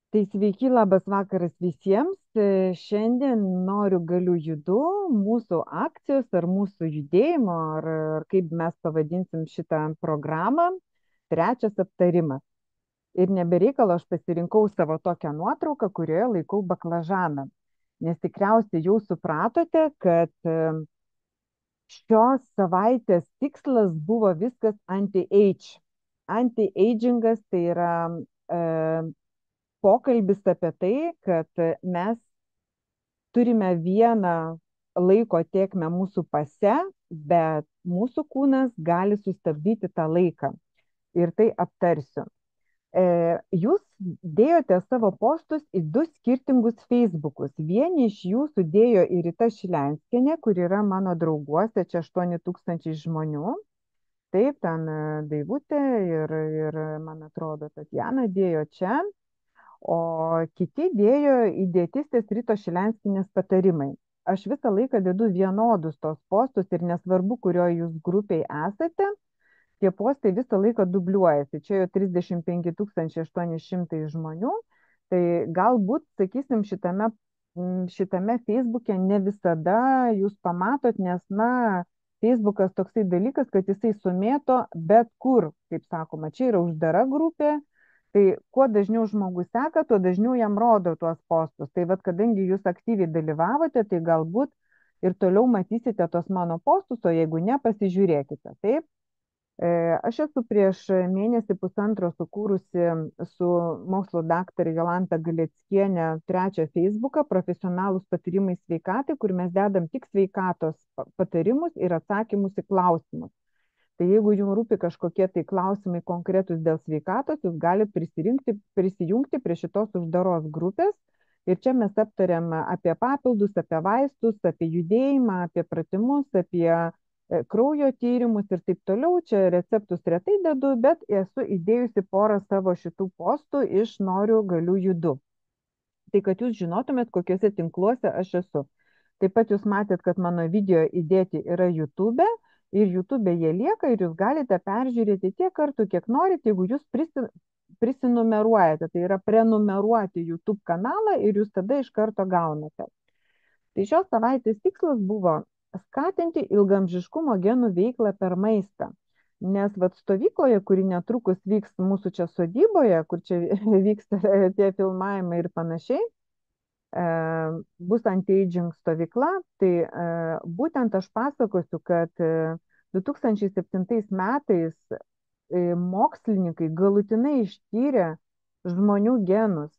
Tai sveiki, labas vakaras visiems. Šiandien noriu, galiu, judu mūsų akcijos ar mūsų judėjimo, ar kaip mes pavadinsim šitą programą, trečias aptarimas. Ir nebereikalo aš pasirinkau savo tokią nuotrauką, kurioje laikau baklažaną. Nes tikriausiai jau supratote, kad šios savaitės tikslas buvo viskas anti-age. Anti-agingas tai yra e, pokalbis apie tai, kad mes turime vieną laiko tėkmę mūsų pase, bet mūsų kūnas gali sustabdyti tą laiką. Ir tai aptarsiu. Jūs dėjote savo postus į du skirtingus Facebookus. Vieni iš jų sudėjo į Rita Šilenskienė, kur yra mano drauguose, čia 8000 žmonių. Taip, ten Daivutė ir man atrodo, Tatjana dėjo čia. O kiti dėjo į dietistės Ritos Šilenskienės patarimai. Aš visą laiką dedu vienodus tos postus ir nesvarbu, kurioje jūs grupiai esate, tie postai visą laiką dubliuojasi. Čia jau 35 800 žmonių. Tai galbūt, sakysim, šitame Facebook'e ne visada jūs pamatot, nes, Facebookas toksai dalykas, kad jisai sumėto bet kur, kaip sakoma, čia yra uždara grupė. Tai kuo dažniau žmogus seka, tuo dažniau jam rodo tuos postus. Tai vad, kadangi jūs aktyviai dalyvavote, tai galbūt ir toliau matysite tos mano postus, o jeigu ne, pasižiūrėkite. Taip? Aš esu prieš mėnesį pusantro sukūrusi su mokslo daktarė Jolanta Galeckienė trečią Facebooką profesionalūs patarimai sveikatai, kur mes dedam tik sveikatos patarimus ir atsakymus į klausimus. Tai jeigu jums rūpi kažkokie tai klausimai konkretus dėl sveikatos, jūs galite prisijungti prie šitos uždaros grupės. Ir čia mes aptariam apie papildus, apie vaistus, apie judėjimą, apie pratimus, apie kraujo tyrimus ir taip toliau. Čia receptus retai dedu, bet esu įdėjusi porą savo šitų postų iš noriu, galiu, judu. Tai kad jūs žinotumėt, kokiuose tinkluose aš esu. Taip pat jūs matėt, kad mano video įdėti yra YouTube ir YouTube jie lieka ir jūs galite peržiūrėti tiek kartų, kiek norite, jeigu jūs prisinumeruojate, tai yra prenumeruoti YouTube kanalą ir jūs tada iš karto gaunate. Tai šios savaitės tikslas buvo skatinti ilgamžiškumo genų veiklą per maistą. Nes stovykloje, kuri netrukus vyks mūsų čia sodyboje, kur čia vyksta tie filmavimai ir panašiai, bus anti-aging stovykla, tai būtent aš pasakosiu, kad 2007 metais mokslininkai galutinai ištyrė žmonių genus.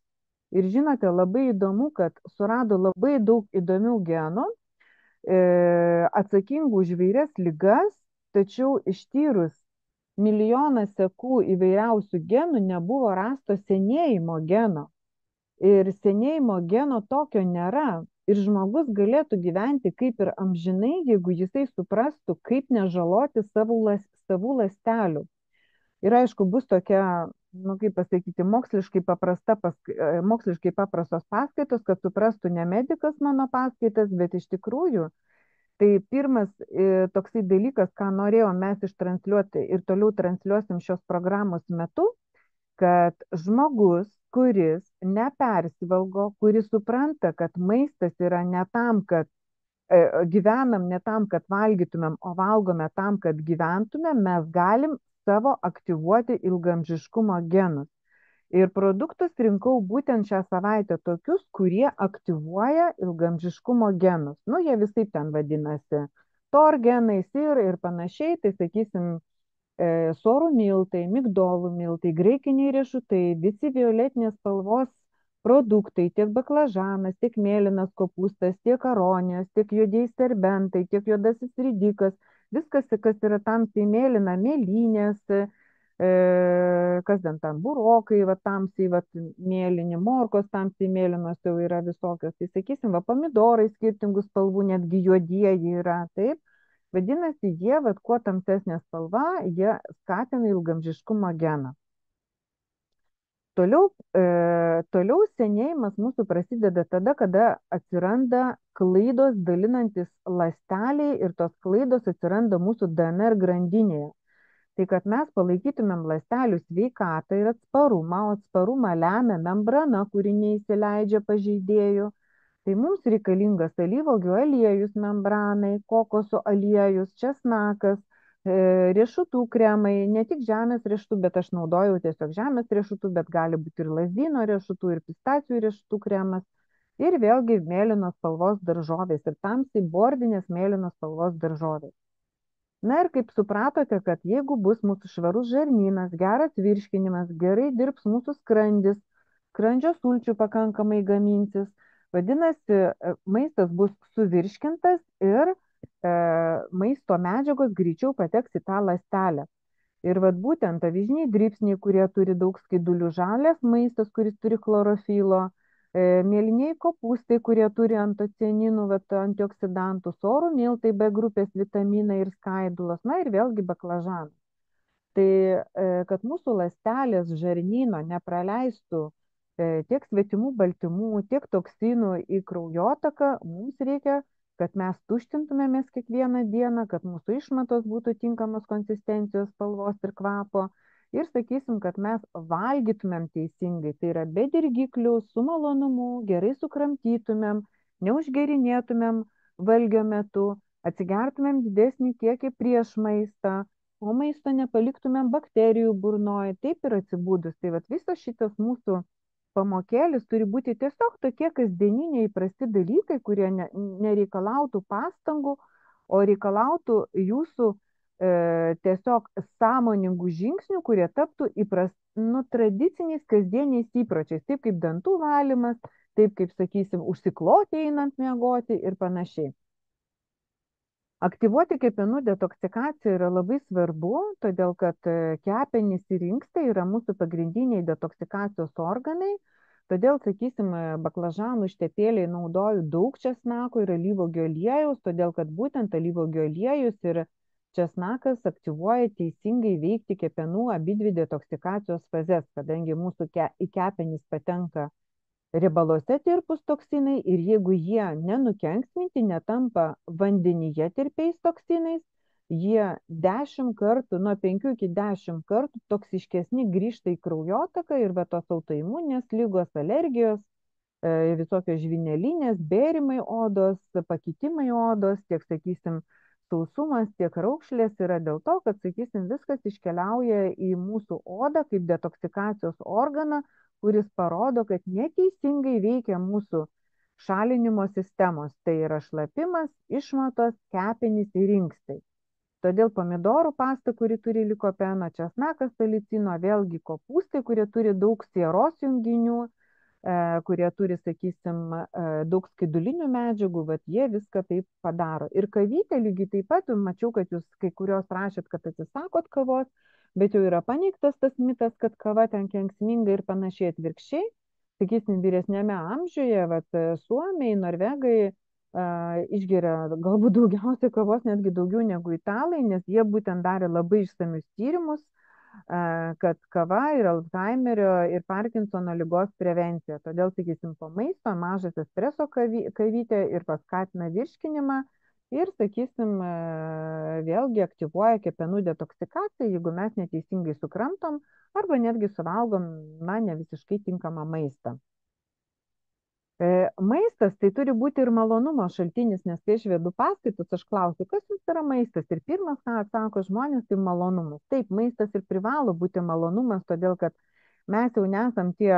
Ir žinote, labai įdomu, kad surado labai daug įdomių genų, atsakingų už įvairias ligas, tačiau ištyrus milijoną sekų įvairiausių genų nebuvo rasto senėjimo geno. Ir senėjimo geno tokio nėra. Ir žmogus galėtų gyventi kaip ir amžinai, jeigu jisai suprastų, kaip nežaloti savų ląstelių. Ir aišku, bus tokia, kaip pasakyti, moksliškai paprastos paskaitos, kad suprastų ne medikas mano paskaitas, bet iš tikrųjų tai pirmas toksai dalykas, ką norėjom mes ištransliuoti ir toliau transliuosim šios programos metu, kad žmogus, kuris nepersivalgo, kuris supranta, kad maistas yra ne tam, kad gyvenam ne tam, kad valgytumėm, o valgome tam, kad gyventumėm, mes galim savo aktyvuoti ilgamžiškumo genus. Ir produktus rinkau būtent šią savaitę tokius, kurie aktyvuoja ilgamžiškumo genus. Jie visaip ten vadinasi. TOR genai, SIR ir panašiai, tai sakysim, sorų miltai, migdolų miltai, graikiniai riešutai, visi violetinės spalvos produktai, tiek baklažanas, tiek mėlynas kopūstas, tiek aronijos, tiek juodieji serbentai, tiek juodasis ridikas, viskas, kas yra tamsiai mėlyna, mėlynės, kas ten burokai, tamsiai mėlyni, morkos tamsiai mėlynos jau yra visokios. Tai sakysim, pomidorai skirtingų spalvų, netgi juodieji yra, taip. Vadinasi, jie, kuo tamsesnė spalva, jie skatina ilgamžiškumo geną. Toliau senėjimas mūsų prasideda tada, kada atsiranda klaidos dalinantis ląsteliai ir tos klaidos atsiranda mūsų DNR grandinėje. Tai kad mes palaikytumėm ląstelių sveikatą ir atsparumą, o atsparumą lemia membrana, kuri neįsileidžia pažeidėjų. Tai mums reikalingas alyvuogių aliejus membranai, kokosų aliejus, česnakas, riešutų kremai, ne tik žemės riešutų, bet aš naudojau tiesiog žemės riešutų, bet gali būti ir lazdyno riešutų, ir pistacijų riešutų kremas. Ir vėlgi mėlynos spalvos daržovės ir tamsiai bordinės mėlynos spalvos daržovės. Na ir kaip supratote, kad jeigu bus mūsų švarus žarnynas, geras virškinimas, gerai dirbs mūsų skrandis, skrandžio sulčių pakankamai gaminsis, vadinasi, maistas bus suvirškintas ir maisto medžiagos greičiau pateks į tą ląstelę. Ir vat būtent avižiniai dribsniai, kurie turi daug skaidulių, žalias maistas, kuris turi chlorofilo, mėlyniai kopūstai, kurie turi antocianinų, antioksidantų, sorų miltai, B grupės vitaminai ir skaidulos, na ir vėlgi baklažanai. Tai kad mūsų ląstelės žarnyno nepraleistų tiek svetimų baltymų, tiek toksinų į kraujotaką, mums reikia, kad mes tuštintumėmės kiekvieną dieną, kad mūsų išmatos būtų tinkamos konsistencijos, spalvos ir kvapo. Ir sakysim, kad mes valgytumėm teisingai, tai yra be dirgiklių, su malonumu, gerai sukramtytumėm, neužgerinėtumėm valgio metu, atsigertumėm didesnį kiekį prieš maistą, o maisto nepaliktumėm bakterijų burnoje, taip ir atsibūdus. Tai vat visas šitas mūsų pamokėlis turi būti tiesiog tokie kasdieniniai įprasti dalykai, kurie nereikalautų pastangų, o reikalautų jūsų tiesiog sąmoningų žingsnių, kurie taptų tradiciniais kasdieniais įpročiais, taip kaip dantų valymas, taip kaip, sakysim, užsikloti einant miegoti ir panašiai. Aktyvuoti kepenų detoksikaciją yra labai svarbu, todėl kad kepenys ir inkstai yra mūsų pagrindiniai detoksikacijos organai. Todėl, sakysim, baklažanų ištepėliai naudoju daug česnako ir alyvuogių aliejaus, todėl kad būtent alyvuogių aliejus ir česnakas aktyvuoja teisingai veikti kepenų abidvi detoksikacijos fazes, kadangi mūsų į kepenis patenka riebaluose tirpūs toksinai ir jeigu jie nenukenksminti, netampa vandenyje tirpiais toksinais, jie 10 kartų, nuo 5 iki 10 kartų toksiškesni grįžta į kraujotaką ir tos autoimuninės lygos, alergijos, visokios žvynelinės, bėrimai odos, pakitimai odos, tiek, sakysim, sausumas, tiek raukšlės yra dėl to, kad, sakysim, viskas iškeliauja į mūsų odą kaip detoksikacijos organą, kuris parodo, kad neteisingai veikia mūsų šalinimo sistemos. Tai yra šlapimas, išmatos, kepenys ir inkstai. Todėl pomidorų pasta, kuri turi likopeno, česnakas salicino, vėlgi kopūstai, kurie turi daug sieros junginių, kurie turi, sakysim, daug skaidulinių medžiagų, bet jie viską taip padaro. Ir kavytė lygiai taip pat, mačiau, kad jūs kai kurios rašėt, kad atsisakot kavos, bet jau yra paneigtas tas mitas, kad kava ten kenksminga ir panašiai atvirkščiai. Sakysim, vyresnėme amžiuje, suomiai, norvegai išgeria galbūt daugiausiai kavos, netgi daugiau negu italai, nes jie būtent darė labai išsamius tyrimus, kad kava ir Alzheimerio ir Parkinsono ligos prevencija. Todėl, sakysim, po maisto mažas espreso kavytė ir paskatina virškinimą ir, sakysim, vėlgi aktyvuoja kepenų detoksikaciją, jeigu mes neteisingai sukramtom arba netgi suvalgom, ne visiškai tinkamą maistą. Maistas tai turi būti ir malonumo šaltinis, nes kai aš vedu paskaitus, aš klausiu, kas jums yra maistas. Ir pirmas, ką atsako žmonės, tai malonumas. Taip, maistas ir privalo būti malonumas, todėl kad mes jau nesam tie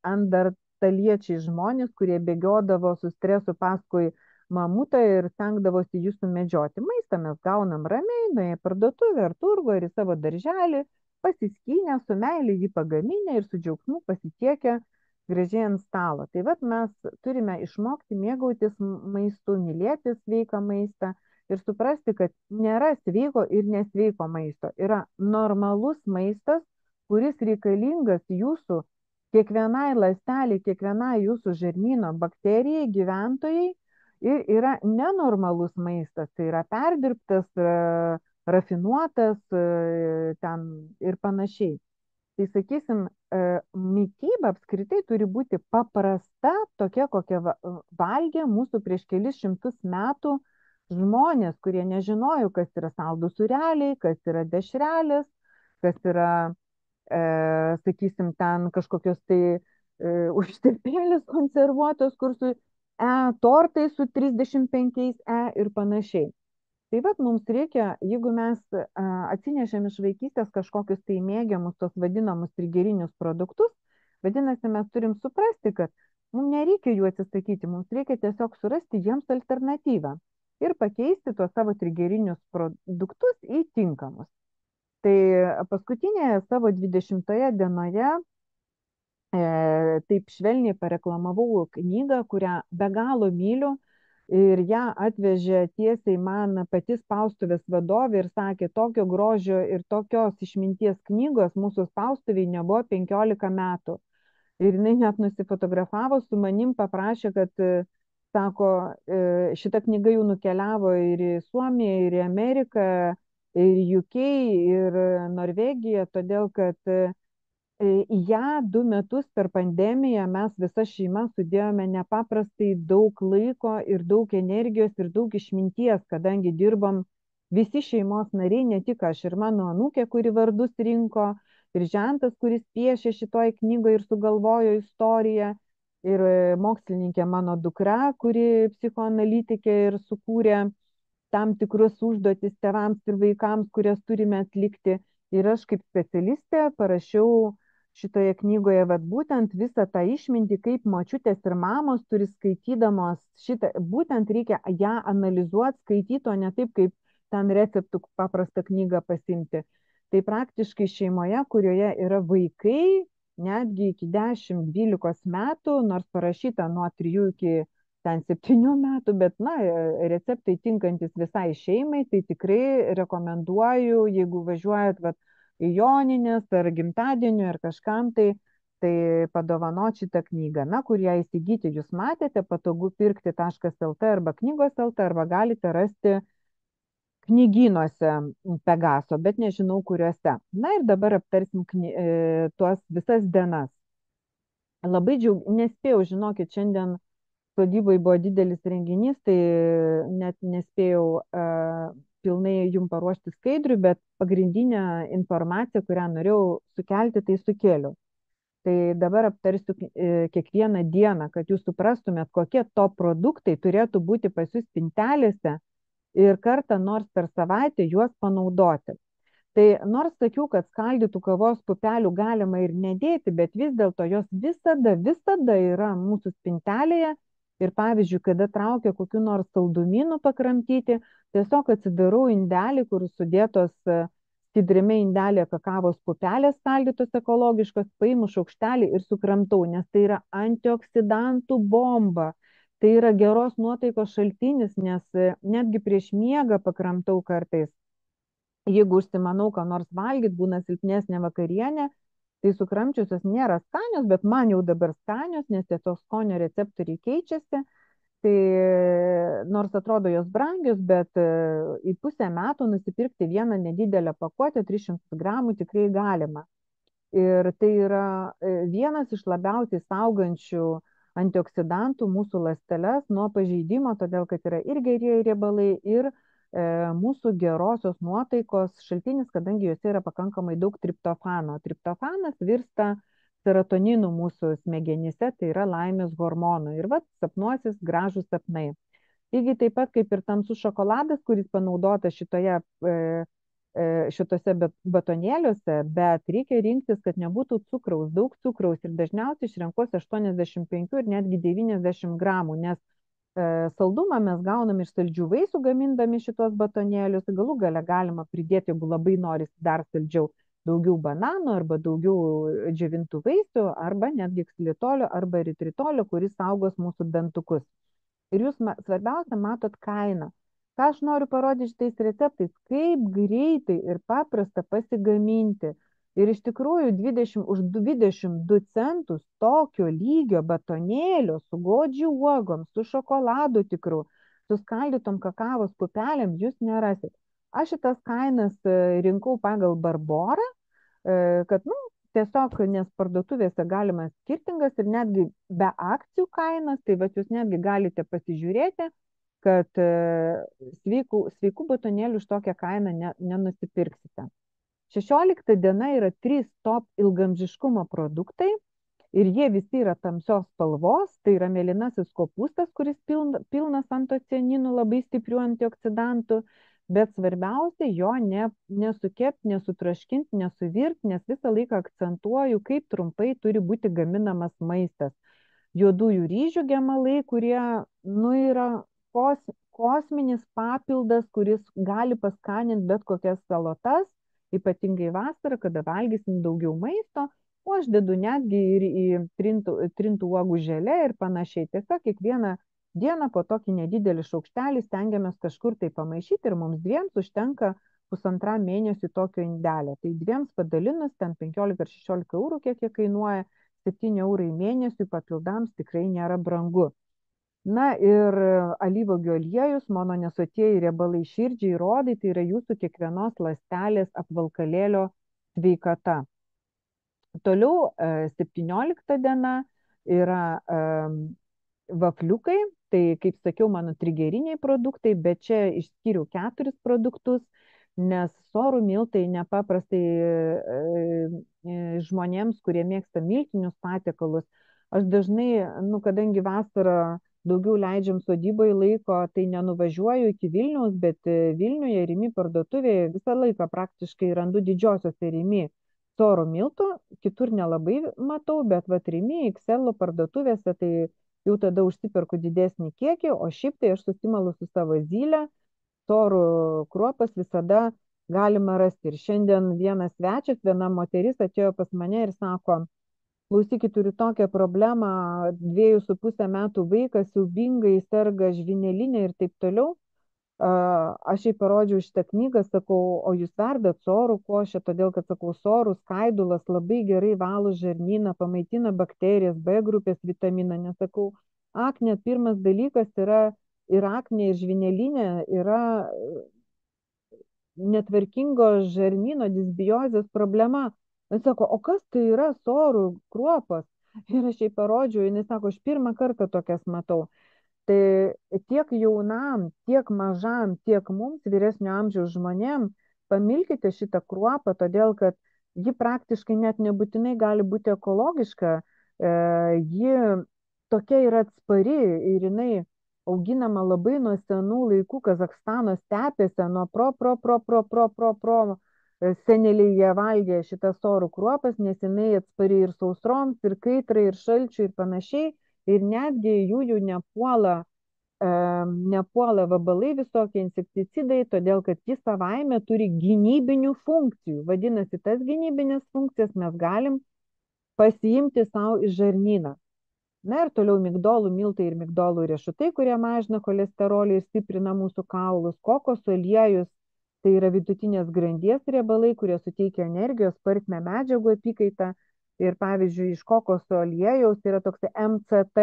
andertaliečiai žmonės, kurie bėgiodavo su stresu paskui mamutą ir stengdavosi jų sumedžioti. Maistą mes gaunam ramiai, nuėję parduotuvę ar turgų ar į savo darželį, pasiskynę, su meilė jį pagaminę ir su džiaugsmu pasitiekę gražiai ant stalo. Tai mes turime išmokti mėgautis maistu, mylėti sveiką maistą ir suprasti, kad nėra sveiko ir nesveiko maisto. Yra normalus maistas, kuris reikalingas jūsų kiekvienai ląsteliai, kiekvienai jūsų žarnyno bakterijai, gyventojai, ir yra nenormalus maistas, tai yra perdirbtas, rafinuotas ten ir panašiai. Tai, sakysim, mityba apskritai turi būti paprasta, tokia, kokią valgė mūsų prieš kelis šimtus metų žmonės, kurie nežinojo, kas yra saldus sūreliai, kas yra dešrelės, kas yra, sakysim, ten kažkokios tai užtepėlės konservuotos, kur su tortai su 35 ir panašiai. Tai vat mums reikia, jeigu mes atsinešėm iš vaikystės kažkokius tai mėgiamus, tos vadinamus trigerinius produktus, vadinasi, mes turim suprasti, kad mums nereikia jų atsisakyti, mums reikia tiesiog surasti jiems alternatyvą ir pakeisti tuos savo trigerinius produktus į tinkamus. Tai paskutinėje savo 20-oje dienoje taip švelniai pareklamavau knygą, kurią be galo myliu. Ir ją atvežė tiesiai man pati spaustuvės vadovė ir sakė, tokio grožio ir tokios išminties knygos mūsų spaustuviai nebuvo 15 metų. Ir jinai net nusifotografavo su manim, paprašė, kad, sako, šita knyga jau nukeliavo ir į Suomiją, ir į Ameriką, ir į UK, ir Norvegiją, todėl kad į ją 2 metus per pandemiją mes visa šeima sudėjome nepaprastai daug laiko ir daug energijos ir daug išminties, kadangi dirbom visi šeimos nariai, ne tik aš ir mano anūkė, kuri vardus rinko, ir žentas, kuris piešė šitoj knygoje ir sugalvojo istoriją, ir mokslininkė mano dukra, kuri psichoanalitikė ir sukūrė tam tikrus užduotis tėvams ir vaikams, kurias turime atlikti. Ir aš kaip specialistė parašiau šitoje knygoje vat, būtent visą tą išmintį, kaip močiutės ir mamos turi skaitydamos šitą, būtent reikia ją analizuoti, skaityti, o ne taip, kaip ten receptų paprastą knygą pasimti. Tai praktiškai šeimoje, kurioje yra vaikai, netgi iki 10-12 metų, nors parašyta nuo 3 iki ten 7 metų, bet, na, receptai tinkantis visai šeimai, tai tikrai rekomenduoju, jeigu važiuojat vat, į Joninės ar gimtadienį ar kažkam, tai padovanoti šitą knygą. Na, kur ją įsigyti, jūs matėte, patogu pirkti.lt arba knygos.lt arba galite rasti knygynuose Pegaso, bet nežinau kuriuose. Na ir dabar aptarsim tuos visas dienas. Labai nespėjau, žinokit, šiandien sodybai buvo didelis renginys, tai net nespėjau pilnai jum paruošti skaidrių, bet pagrindinę informaciją, kurią norėjau sukelti, tai sukėliau. Tai dabar aptarsiu kiekvieną dieną, kad jūs suprastumėt, kokie to produktai turėtų būti pas jūs spintelėse ir kartą nors per savaitę juos panaudoti. Tai nors sakiau, kad skaldytų kavos pupelių galima ir nedėti, bet vis dėlto jos visada yra mūsų spintelėje. Ir pavyzdžiui, kada traukia kokiu nors saldumynų pakramtyti, tiesiog atsidarau indelį, kur sudėtos skidriame indelėje kakavos pupelės skaldytos ekologiškos, paimu šaukštelį ir sukramtau, nes tai yra antioksidantų bomba. Tai yra geros nuotaikos šaltinis, nes netgi prieš miegą pakramtau kartais. Jeigu užsimanau, ką nors valgyti, būna silpnesnė vakarienė, tai sukramčiusios nėra skanios, bet man jau dabar skanios, nes tiesiog skonio receptoriai keičiasi. Tai nors atrodo jos brangios, bet į pusę metų nusipirkti vieną nedidelę pakuotę, 300 gramų tikrai galima. Ir tai yra vienas iš labiausiai saugančių antioksidantų mūsų ląsteles nuo pažeidimo, todėl kad yra ir gerieji riebalai, ir mūsų gerosios nuotaikos šaltinis, kadangi juose yra pakankamai daug triptofano. Triptofanas virsta serotoninu mūsų smegenyse, tai yra laimės hormonų. Ir vat sapnuosis gražūs sapnai. Lygiai taip pat kaip ir tamsus šokoladas, kuris panaudotas šitose batonėliuose, bet reikia rinktis, kad nebūtų cukraus, daug cukraus. Ir dažniausiai iš renkuosi 85 ir netgi 90 gramų, nes saldumą mes gaunam iš saldžių vaisių gamindami šitos batonėlius, galų gale galima pridėti, jeigu labai norisi dar saldžiau, daugiau bananų arba daugiau džiovintų vaisių, arba netgi ksilitolio arba eritritolio, kuris saugos mūsų dantukus. Ir jūs svarbiausia matot kainą. Ką aš noriu parodyti šitais receptais, kaip greitai ir paprasta pasigaminti. Ir iš tikrųjų už 22 centus tokio lygio batonėlio su godžių uogom, su šokoladu tikru, su skaldytom kakavos pupelėm jūs nerasit. Aš šitas kainas rinkau pagal Barborą, kad, tiesiog, nes parduotuvėse galima skirtingas ir netgi be akcijų kainas, tai va jūs netgi galite pasižiūrėti, kad sveikų batonėlių už tokią kainą nenusipirksite. 16 diena yra 3 top ilgamžiškumo produktai ir jie visi yra tamsios spalvos, tai yra mėlynasis kopūstas, kuris pilnas antocianinų, labai stiprių antioksidantų, bet svarbiausia jo nesukepti, nesutraškinti, nesuvirti, nes visą laiką akcentuoju, kaip trumpai turi būti gaminamas maistas. Juodųjų ryžių gemalai, kurie yra kosminis papildas, kuris gali paskaninti bet kokias salotas, ypatingai vasarą, kada valgysim daugiau maisto, o aš dedu netgi ir į trintų uogų želę ir panašiai. Tiesiog kiekvieną dieną po tokį nedidelį šaukštelį stengiamės kažkur tai pamaišyti ir mums dviems užtenka 1,5 mėnesių tokio indelio. Tai dviems padalinus, ten 15 ar 16 eurų, kiek jie kainuoja, 7 eurai mėnesiui papildams tikrai nėra brangu. Na ir alyvuogių aliejus, mononesotieji riebalai širdžiai, rodai, tai yra jūsų kiekvienos ląstelės apvalkalėlio sveikata. Toliau 17 diena yra vafliukai, tai kaip sakiau, mano trigeriniai produktai, bet čia išskyriau 4 produktus, nes sorų miltai nepaprastai žmonėms, kurie mėgsta miltinius patiekalus. Aš dažnai, kadangi vasarą daugiau leidžiam sodyboje laiko, tai nenuvažiuoju iki Vilniaus, bet Vilniuje Rimi parduotuvėje visą laiką praktiškai randu didžiosiose Rimi sorų miltų, kitur nelabai matau, bet Rimi, XL parduotuvėse, tai jau tada užsiperku didesnį kiekį, o šiaip tai aš susimalu su savo zylę, sorų kruopas visada galima rasti. Ir šiandien vienas svečias, viena moteris atėjo pas mane ir sako, klausykit, turiu tokią problemą, 2,5 metų vaikas siaubingai serga žvynelinė ir taip toliau. Aš jai parodžiau šitą knygą, sakau, o jūs verdat sorų košę, todėl kad, sakau, sorų skaidulas labai gerai valo žarnyną, pamaitina bakterijas, B grupės vitaminą, nes, sakau, aknė pirmas dalykas yra ir aknė, ir žvynelinė yra netvarkingo žarnyno disbiozės problema. Jis sako, o kas tai yra sorų kruopas? Ir aš jai parodžiau, jis sako, aš pirmą kartą tokias matau. Tai tiek jaunam, tiek mažam, tiek mums vyresnio amžiaus žmonėm pamilkite šitą kruopą, todėl kad ji praktiškai net nebūtinai gali būti ekologiška, ji tokia yra atspari ir jinai auginama labai nuo senų laikų Kazachstano stepėse, nuo seneliai jie valgė šitas sorų kruopas, nes jinai atspari ir sausroms, ir kaitrai, ir šalčiui, ir panašiai. Ir netgi jų nepuola vabalai visokie insekticidai, todėl kad jis savaime turi gynybinių funkcijų. Vadinasi, tas gynybinės funkcijas mes galim pasiimti savo iš žarnyną. Na ir toliau migdolų miltai ir migdolų riešutai, kurie mažina cholesterolį ir stiprina mūsų kaulus. Kokosų aliejus, tai yra vidutinės grandies riebalai, kurie suteikia energijos, spartina medžiagų apykaitą. Ir pavyzdžiui, iš kokoso aliejaus yra toks MCT,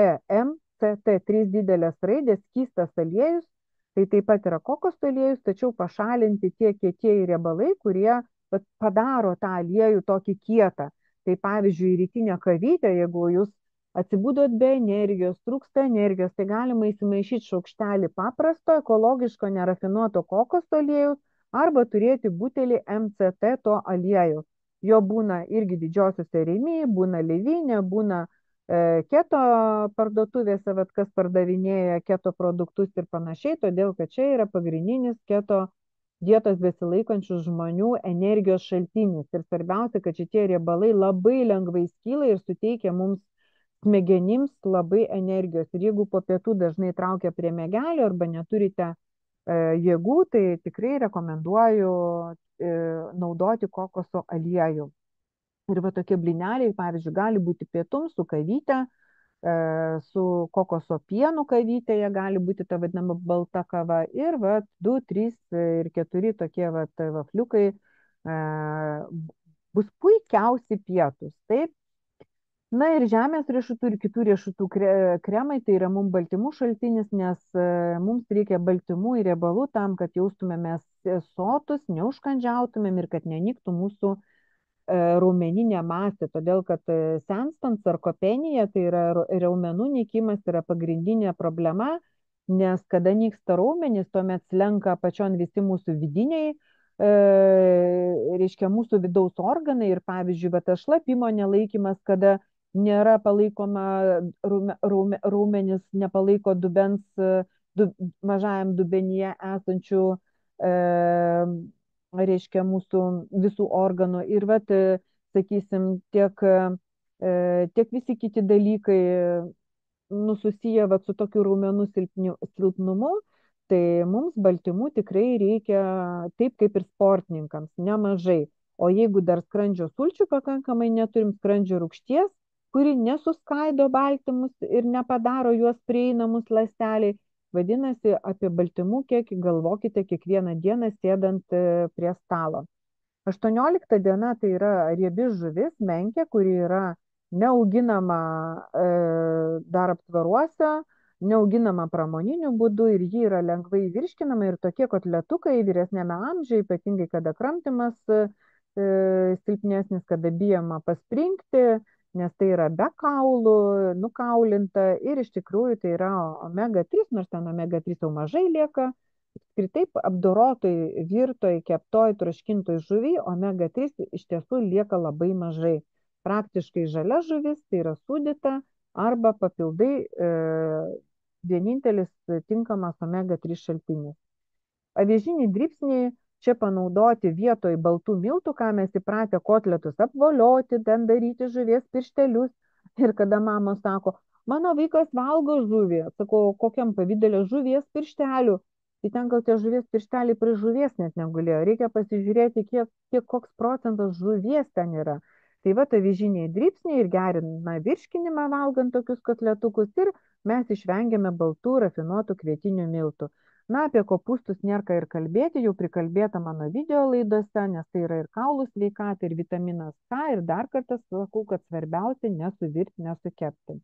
3 didelės raidės, skystas aliejus, tai taip pat yra kokoso aliejus, tačiau pašalinti tie kietieji riebalai, kurie padaro tą aliejų tokį kietą. Tai pavyzdžiui, rytinė kavytė, jeigu jūs atsibudot be energijos, trūksta energijos, tai galima įsimaišyti šaukštelį paprasto, ekologiško, nerafinuoto kokoso aliejaus arba turėti butelį MCT to aliejaus. Jo būna irgi didžiosiuose Rimi, būna Levinė, būna keto parduotuvėse, kas pardavinėja keto produktus ir panašiai, todėl kad čia yra pagrindinis keto dietos besilaikančių žmonių energijos šaltinis. Ir svarbiausia, kad šitie riebalai labai lengvai skyla ir suteikia mums smegenims labai energijos. Ir jeigu po pietų dažnai traukia prie miegelio arba neturite jėgų, tai tikrai rekomenduoju naudoti kokoso aliejų. Ir tokie blineliai, pavyzdžiui, gali būti pietums su kavyte, su kokoso pienu kavytėje, gali būti ta vadinama balta kava. Ir 2, 3 ir 4 tokie vafliukai bus puikiausi pietus. Taip. Na ir žemės riešutų ir kitų riešutų kremai, tai yra mums baltymų šaltinis, nes mums reikia baltymų ir riebalų tam, kad jaustumėmės sotus, neužkandžiautumėm ir kad nenyktų mūsų raumeninė masė, todėl kad senstant sarkopenija, tai yra raumenų nykimas, yra pagrindinė problema, nes kada nyksta raumenys, tuomet slenka apačion visi mūsų vidiniai, reiškia mūsų vidaus organai ir pavyzdžiui, bet tas šlapimo nelaikymas, kada nėra palaikoma raumenis, nepalaiko dubens, mažajam dubenyje esančių, reiškia, mūsų visų organų. Ir vat, sakysim, tiek visi kiti dalykai susiję vat, su tokiu raumenų silpnumu, tai mums baltymų tikrai reikia taip kaip ir sportininkams, nemažai. O jeigu dar skrandžio sulčių pakankamai neturim, skrandžio rūgšties, kuri nesuskaido baltymus ir nepadaro juos prieinamus ląsteliai, vadinasi, apie baltymų kiekį galvokite kiekvieną dieną sėdant prie stalo. 18 diena tai yra riebi žuvis, menkė, kuri yra neauginama dar aptvaruose, neauginama pramoniniu būdu ir ji yra lengvai virškinama ir tokie kotletukai vyresnėme amžiuje, ypatingai kada kramtymas silpnesnis, kada bijoma paspringti, nes tai yra be kaulų, nukaulinta ir iš tikrųjų tai yra omega 3, nors ten omega 3 jau mažai lieka. Apskritai apdorotoj, virtoj, keptoj, troškintoj žuvy omega 3 iš tiesų lieka labai mažai. Praktiškai žalia žuvis, tai yra sūdyta arba papildai vienintelis tinkamas omega 3 šaltinis. Avižiniai dribsniai čia panaudoti vietoj baltų miltų, ką mes įpratę kotletus apvolioti, ten daryti žuvies pirštelius. Ir kada mamos sako, mano vaikas valgo žuvį, sakau, kokiam pavidalė žuvies pirštelių. Tai ten gal tie žuvies piršteliai prie žuvies net negulėjo. Reikia pasižiūrėti, koks procentas žuvies ten yra. Tai va, avižiniai dribsniai ir gerina virškinimą valgant tokius kotletukus ir mes išvengiame baltų rafinuotų kvietinių miltų. Na, apie kopūstus nėra ką ir kalbėti, jau prikalbėta mano video laidose, nes tai yra ir kaulų sveikata, ir vitaminas K, ir dar kartą sakau, kad svarbiausia nesuvirti, nesukepti.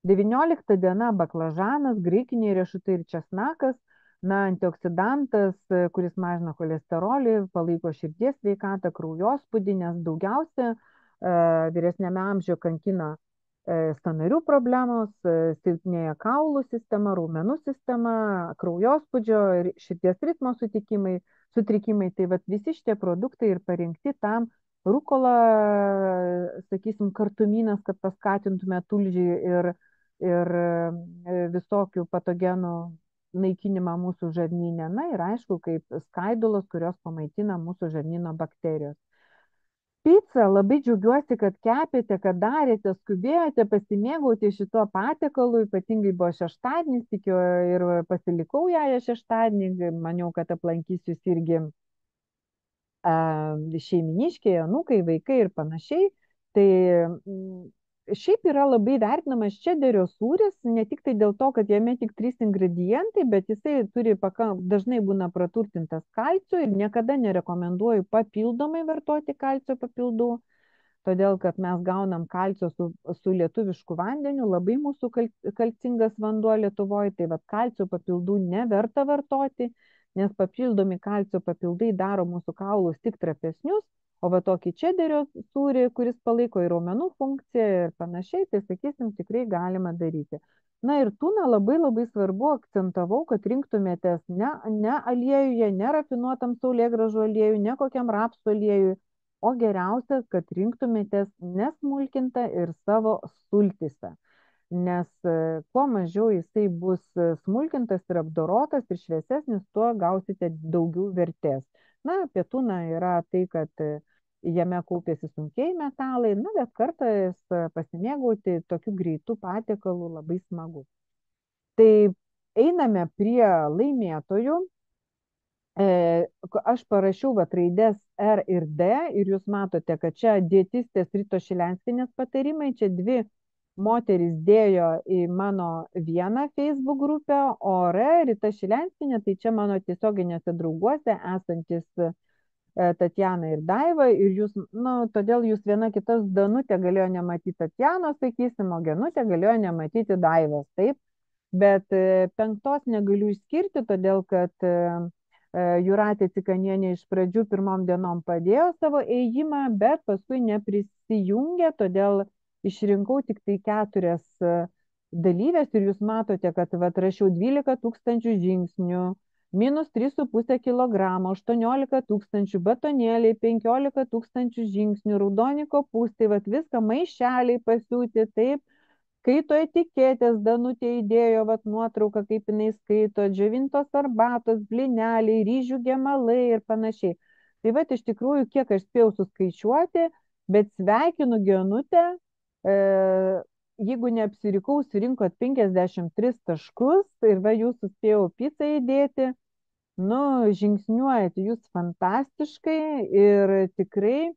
19 diena baklažanas, graikiniai riešutai ir česnakas, na, antioksidantas, kuris mažina cholesterolį, palaiko širdies sveikatą, kraujospūdį, nes daugiausia vyresnėme amžiuje kankina sąnarių problemos, silpnėja kaulų sistema, raumenų sistema, kraujospūdžio ir širdies ritmo sutrikimai. Tai vat, visi šitie produktai ir parinkti tam. Rukola, sakysim, kartumynas, kad paskatintume tulžį ir visokių patogenų naikinimą mūsų žarnyne. Na ir aišku, kaip skaidulos, kurios pamaitina mūsų žarnyno bakterijos. Pica, labai džiaugiuosi, kad kepėte, kad darėte, skubėjote pasimėgauti šituo patiekalu, ypatingai buvo šeštadienis, tikiu ir pasilikau ją šeštadienį, maniau, kad aplankysiu irgi šeiminiškiai, anūkai, vaikai ir panašiai. Tai šiaip yra labai vertinamas čederio sūris, ne tik tai dėl to, kad jame tik 3 ingredientai, bet jisai turi dažnai būna praturtintas kalciu ir niekada nerekomenduoju papildomai vartoti kalcio papildų, todėl kad mes gaunam kalcio su lietuvišku vandeniu, labai mūsų kalcingas vanduo Lietuvoje, tai vat kalcio papildų neverta vartoti, nes papildomi kalcio papildai daro mūsų kaulus tik trapesnius, o va tokį čederio sūrį, kuris palaiko ir raumenų funkciją ir panašiai, tai sakysim, tikrai galima daryti. Na ir tuną labai svarbu akcentavau, kad rinktumėtės ne aliejuje, ne rafinuotam saulėgrąžų aliejui, ne kokiam rapsų aliejui, o geriausia, kad rinktumėtės nesmulkintą ir savo sultyse. Nes kuo mažiau jisai bus smulkintas ir apdorotas ir šviesesnis, tuo gausite daugiau vertės. Na, apie tuną yra tai, kad jame kaupėsi sunkieji metalai, na, bet kartais pasimėgauti tokiu greitu patiekalu labai smagu. Tai einame prie laimėtojų. Aš parašiau raidės R ir D ir jūs matote, kad čia dietistės Ritos Šilenskienės patarimai, čia 2 moterys dėjo į mano vieną Facebook grupę, o Rita Šilenskienė, tai čia mano tiesioginiuose drauguose esantis Tatjana ir Daiva, ir jūs, todėl jūs viena kitas Danutė galėjo nematyti Tatjanos, sakysim, o Genutė galėjo nematyti Daivos, taip, bet 5 negaliu išskirti, todėl kad Jūratė Cikanienė iš pradžių 1 dienom padėjo savo ėjimą, bet paskui neprisijungė, todėl išrinkau tik tai 4 dalyvės ir jūs matote, kad vat, rašiau 12 tūkstančių žingsnių, minus 3,5 kilogramo, 18 tūkstančių, batonėliai, 15 tūkstančių žingsnių, raudoni kopūstai, vat, viską maišeliai pasiūti, taip, skaito etiketės, Danutė įdėjo vat, nuotrauką, kaip jinai skaito, džiovintos arbatos, blyneliai, ryžių gemalai ir panašiai. Tai vat, iš tikrųjų, kiek aš spėjau suskaičiuoti, bet sveikinu Genutę, e, jeigu neapsirikau, surinkot 53 taškus ir va, jūs suspėjau pizzą įdėti, nu, žingsniuojate jūs fantastiškai ir tikrai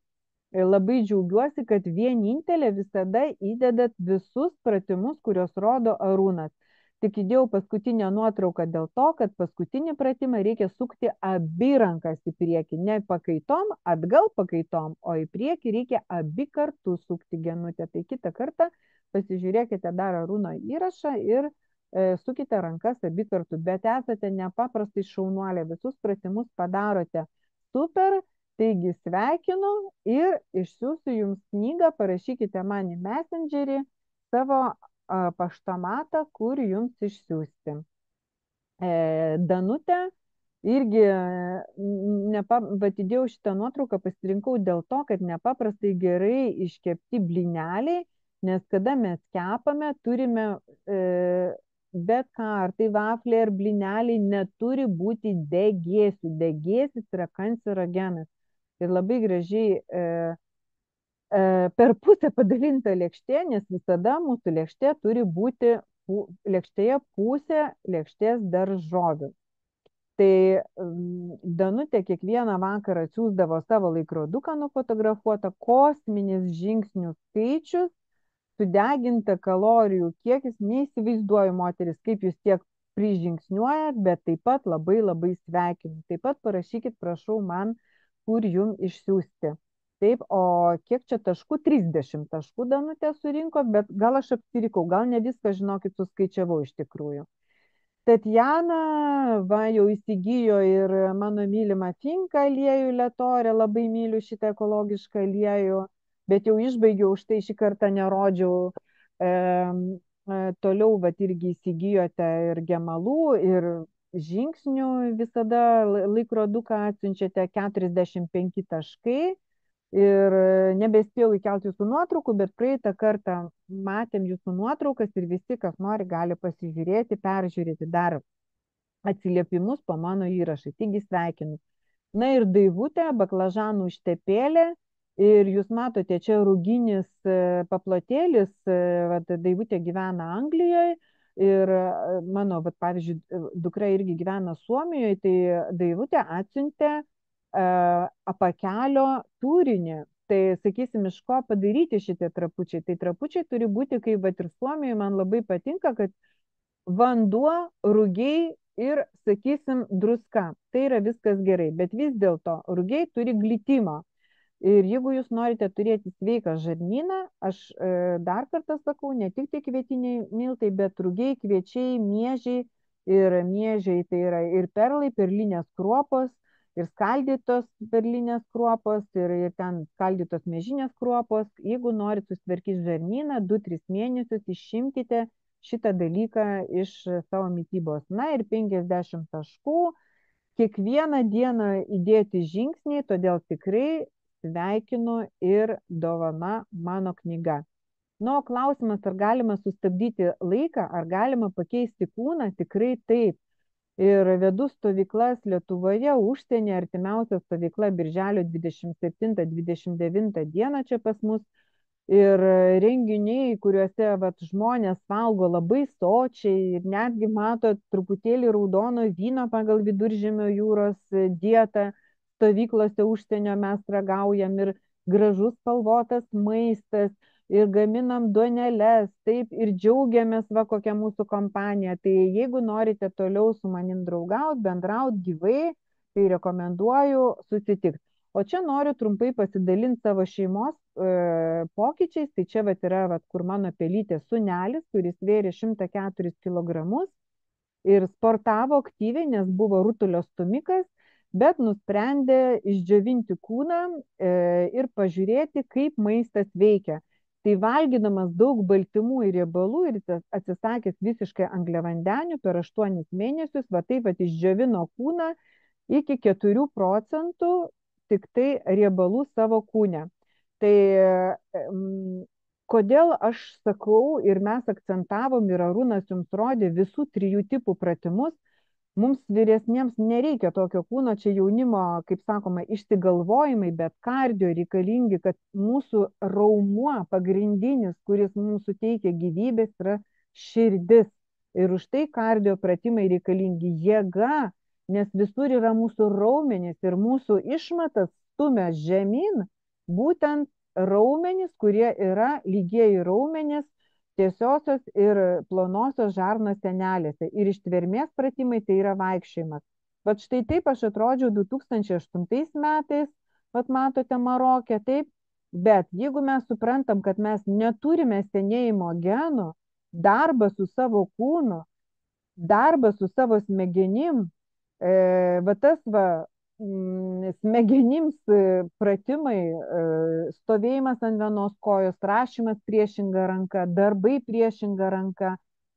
labai džiaugiuosi, kad vienintelė visada įdedat visus pratimus, kuriuos rodo Arūnas. Tik įdėjau paskutinę nuotrauką dėl to, kad paskutinį pratimą reikia sukti abi rankas į priekį. Ne pakaitom, atgal pakaitom, o į priekį reikia abi kartu sukti, Genutę. Tai kitą kartą pasižiūrėkite dar Arūno įrašą ir sukite rankas abi kartu. Bet esate nepaprastai šaunuolė, visus pratimus padarote super. Taigi sveikinu ir išsiųsiu jums knygą, parašykite man į Messengerį savo paštomatą, kur jums išsiųsti. Danutė irgi, įdėjau šitą nuotrauką, pasirinkau dėl to, kad nepaprastai gerai iškepti blyneliai, nes kada mes kepame, turime bet ką, ar tai vafliai ar blyneliai, neturi būti degėsių. Degėsis yra kancerogenas. Ir labai gražiai per pusę padalinta lėkštė, nes visada mūsų lėkštė turi būti lėkštėje pusė lėkštės daržovių. Tai Danutė kiekvieną vakarą atsiųsdavo savo laikroduką nufotografuotą, kosminis žingsnių skaičius, sudeginta kalorijų kiekis, neįsivaizduoju moteris, kaip jūs tiek prižingsniuojat, bet taip pat labai labai sveikinu. Taip pat parašykit, prašau, man, kur jum išsiųsti. Taip, o kiek čia taškų? 30 taškų Danutė surinko, bet gal aš apsirikau, gal ne viską, žinokit, suskaičiavau iš tikrųjų. Tatjana, va, jau įsigijo ir mano mylimą finką aliejų Letorė, labai myliu šitą ekologišką aliejų, bet jau išbaigiau, už tai šį kartą nerodžiau. Toliau, va, irgi įsigijote ir gemalų, ir žingsnių visada laikroduką atsiunčiate 45 taškai ir nebespėjau įkelti jūsų nuotraukų, bet praeitą kartą matėm jūsų nuotraukas ir visi, kas nori, gali pasižiūrėti, peržiūrėti dar atsiliepimus po mano įrašai. Taigi sveikinu. Na ir Daivutė, baklažanų užtepėlė. Ir jūs matote, čia rūginis paplotėlis, Daivutė gyvena Anglijoje. Ir mano, pavyzdžiui, dukra irgi gyvena Suomijoje, tai Daivutė atsiuntė apakelio turinį. Tai, sakysim, iš ko padaryti šitie trapučiai. Tai trapučiai turi būti, kaip ir Suomijoje, man labai patinka, kad vanduo, rūgiai ir, sakysim, druska. Tai yra viskas gerai, bet vis dėlto rūgiai turi glitimo. Ir jeigu jūs norite turėti sveiką žarnyną, aš dar kartą sakau, ne tik tai kvietiniai miltai, bet rūgiai, kviečiai, miežiai. Ir miežiai tai yra ir perlai, perlinės kruopos, ir skaldytos perlinės kruopos, ir ten skaldytos miežinės kruopos. Jeigu norite susitvarkyti žarnyną, 2-3 mėnesius išimkite šitą dalyką iš savo mitybos. Na ir 50 taškų. Kiekvieną dieną įdėti žingsniai, todėl tikrai sveikinu ir dovana mano knyga. Nu, klausimas, ar galima sustabdyti laiką, ar galima pakeisti kūną, tikrai taip. Ir vedu stovyklas Lietuvoje, užsienį, artimiausia stovykla birželio 27-29 dieną čia pas mus. Ir renginiai, kuriuose žmonės valgo labai sočiai ir netgi mato truputėlį raudono vyno pagal Viduržemio jūros dietą. Stovyklose užsienio mes ragaujam ir gražus spalvotas maistas ir gaminam duoneles, taip, ir džiaugiamės, kokia mūsų kompanija. Tai jeigu norite toliau su manim draugaut, bendraut gyvai, tai rekomenduoju susitikti. O čia noriu trumpai pasidalinti savo šeimos pokyčiais. Tai čia yra, kur mano pelytė sūnelis, kuris svėrė 104 kg ir sportavo aktyviai, nes buvo rutulio stumikas, bet nusprendė išdžiovinti kūną ir pažiūrėti, kaip maistas veikia. Tai valgydamas daug baltymų ir riebalų ir atsisakęs visiškai angliavandenių per 8 mėnesius, va taip pat išdžiovino kūną iki 4 procentų tik tai riebalų savo kūne. Tai kodėl aš sakau ir mes akcentavom ir Arūnas jums rodė visų 3 tipų pratimus, mums vyresniems nereikia tokio kūno, čia jaunimo, kaip sakoma, išsigalvojimai, bet kardio reikalingi, kad mūsų raumuo pagrindinis, kuris mums suteikia gyvybės, yra širdis. Ir už tai kardio pratimai reikalingi jėga, nes visur yra mūsų raumenys ir mūsų išmatas stumia žemyn, būtent raumenys, kurie yra lygieji raumenys, tiesiosios ir plonosios žarnos sienelėse. Ir ištvermės pratimai tai yra vaikščiojimas. Vat štai taip aš atrodžiau 2008 metais, vat matote Marokė, taip. Bet jeigu mes suprantam, kad mes neturime senėjimo genų, darbą su savo kūnu, darbą su savo smegenim, va tas smegenims pratimai, stovėjimas ant vienos kojos, rašymas priešinga ranka, darbai priešinga ranka,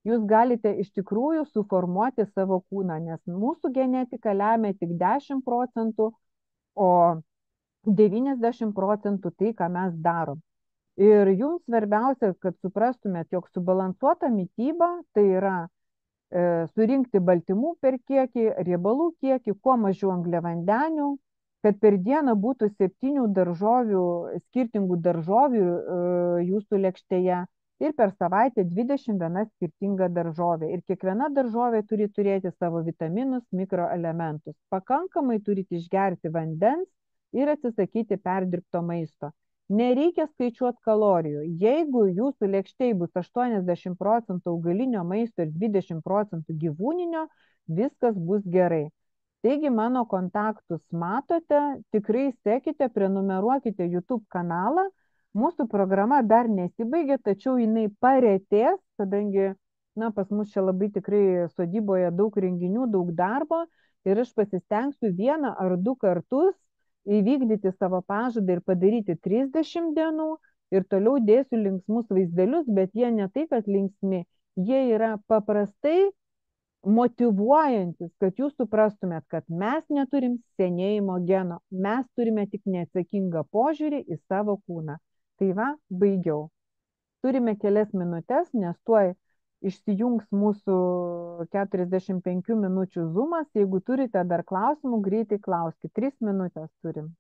jūs galite iš tikrųjų suformuoti savo kūną, nes mūsų genetika lemia tik 10 procentų, o 90 procentų tai, ką mes darom. Ir jums svarbiausia, kad suprastumėt, jog subalansuota mytyba tai yra surinkti baltymų per kiekį, riebalų kiekį, kuo mažiau angliavandenių, kad per dieną būtų 7 daržovių, skirtingų daržovių jūsų lėkštėje ir per savaitę 21 skirtinga daržovė. Ir kiekviena daržovė turi turėti savo vitaminus, mikroelementus. Pakankamai turite išgerti vandens ir atsisakyti perdirbto maisto. Nereikia skaičiuoti kalorijų. Jeigu jūsų lėkštėje bus 80 procentų augalinio maisto ir 20 procentų gyvūninio, viskas bus gerai. Taigi mano kontaktus matote, tikrai sekite, prenumeruokite YouTube kanalą. Mūsų programa dar nesibaigė, tačiau jinai paretės, kadangi pas mus čia labai tikrai sodyboje daug renginių, daug darbo ir aš pasistengsiu 1 ar 2 kartus įvykdyti savo pažadą ir padaryti 30 dienų ir toliau dėsiu linksmus vaizdelius, bet jie ne tai, kad linksmi, jie yra paprastai motyvuojantis, kad jūs suprastumėt, kad mes neturim senėjimo geno, mes turime tik neatsakingą požiūrį į savo kūną. Tai va, baigiau. Turime kelias minutės, nes tuoj išsijungs mūsų 45 minučių zoomas. Jeigu turite dar klausimų, greitai klauskite. 3 minutės turim.